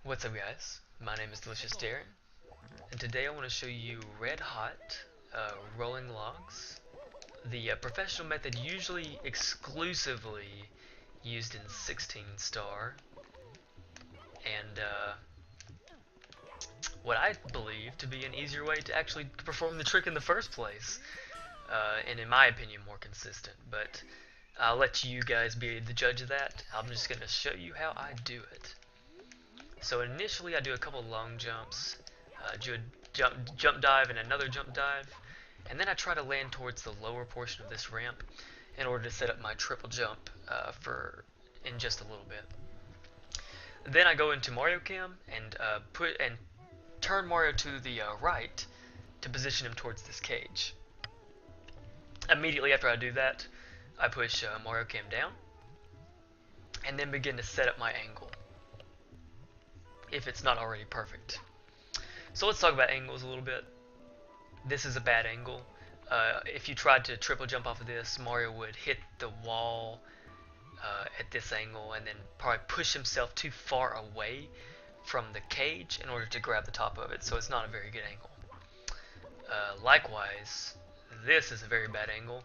What's up, guys? My name is Delicious Darren, and today I want to show you red hot rolling logs, the professional method usually exclusively used in 16 star, and what I believe to be an easier way to actually perform the trick in the first place, and in my opinion more consistent, but I'll let you guys be the judge of that. I'm just going to show you how I do it. So initially I do a couple long jumps, do a jump dive and another jump dive, and then I try to land towards the lower portion of this ramp in order to set up my triple jump in just a little bit. Then I go into Mario Cam and turn Mario to the right to position him towards this cage. Immediately after I do that, I push Mario Cam down and then begin to set up my angle, if it's not already perfect. So let's talk about angles a little bit. This is a bad angle. If you tried to triple jump off of this, Mario would hit the wall at this angle and then probably push himself too far away from the cage in order to grab the top of it, so it's not a very good angle. Likewise, this is a very bad angle.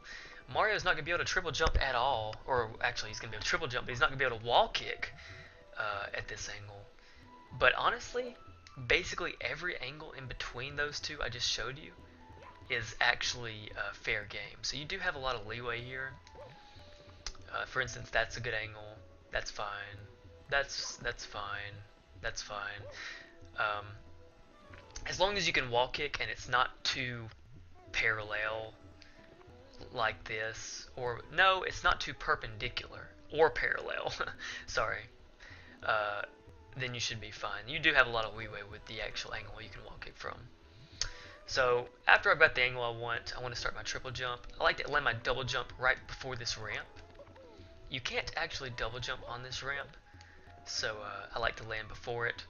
Mario's not going to be able to triple jump at all, or actually he's going to be able to triple jump, but he's not going to be able to wall kick at this angle. But honestly, basically every angle in between those two I just showed you is actually fair game. So you do have a lot of leeway here. For instance, that's a good angle. That's fine. That's fine. That's fine. As long as you can wall kick and it's not too parallel like this, or no, it's not too perpendicular or parallel. Sorry. Then you should be fine. You do have a lot of leeway with the actual angle you can wall kick from. So after I've got the angle I want to start my triple jump. I like to land my double jump right before this ramp. You can't actually double jump on this ramp, so I like to land before it.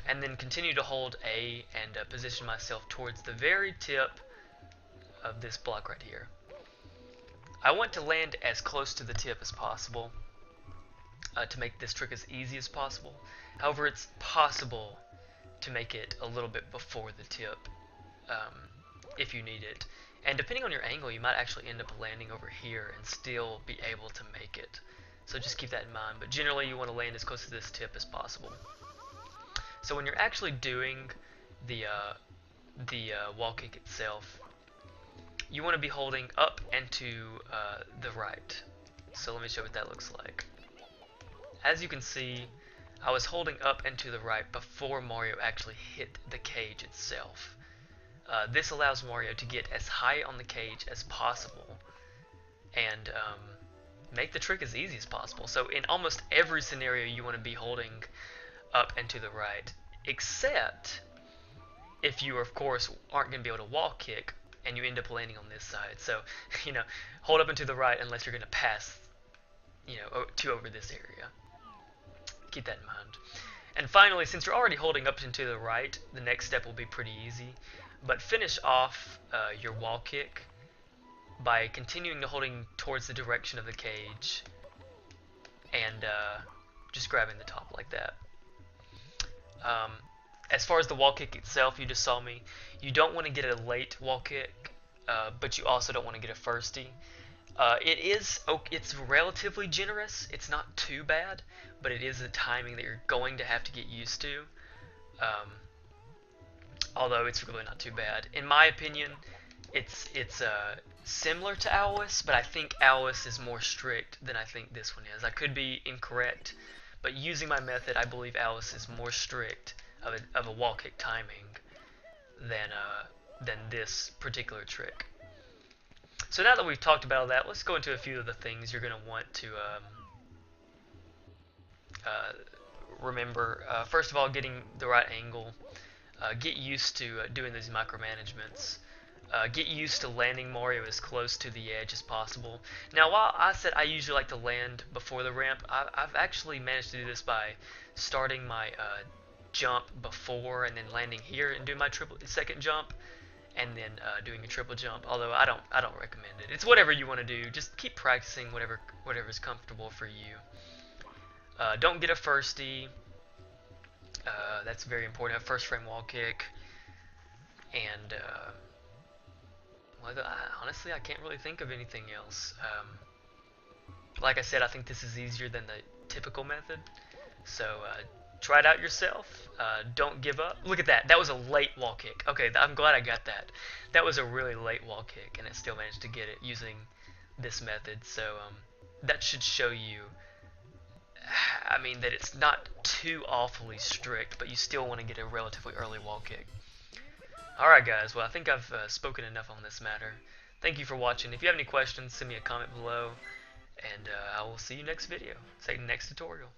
And then continue to hold A and position myself towards the very tip of this block right here. I want to land as close to the tip as possible to make this trick as easy as possible. However, it's possible to make it a little bit before the tip if you need it. And depending on your angle, you might actually end up landing over here and still be able to make it. So just keep that in mind. But generally, you want to land as close to this tip as possible. So when you're actually doing the wall kick itself, you want to be holding up and to the right. So let me show what that looks like. As you can see, I was holding up and to the right before Mario actually hit the cage itself. This allows Mario to get as high on the cage as possible and make the trick as easy as possible. So in almost every scenario you want to be holding up and to the right, except if you of course aren't going to be able to wall kick and you end up landing on this side. So, hold up and to the right unless you're going to pass, to over this area. Keep that in mind. And finally, since you're already holding up and to the right, the next step will be pretty easy. But finish off your wall kick by continuing to holding towards the direction of the cage and just grabbing the top like that. As far as the wall kick itself, you just saw me. You don't want to get a late wall kick, but you also don't want to get a firstie. It's relatively generous. It's not too bad, but it is a timing that you're going to have to get used to. Although it's really not too bad. In my opinion, it's similar to Owlus, but I think Owlus is more strict than I think this one is. I could be incorrect, but using my method, I believe Owlus is more strict of a wall kick timing than this particular trick. So now that we've talked about all that, let's go into a few of the things you're going to want to remember. First of all, getting the right angle. Get used to doing these micromanagements. Get used to landing Mario as close to the edge as possible. Now, while I said I usually like to land before the ramp, I've actually managed to do this by starting my jump before and then landing here and doing my second jump, and then doing a triple jump. Although I don't recommend it. It's whatever you want to do. Just keep practicing whatever's comfortable for you. Don't get a firstie. That's very important. A first frame wall kick, and well, honestly, I can't really think of anything else. Like I said, I think this is easier than the typical method. So try it out yourself. Don't give up. Look at that. That was a late wall kick. Okay, I'm glad I got that. That was a really late wall kick, and it still managed to get it using this method. So that should show you, I mean, that it's not too awfully strict, but you still want to get a relatively early wall kick. Alright guys, well I think I've spoken enough on this matter. Thank you for watching. If you have any questions, send me a comment below, and I will see you next video, say next tutorial.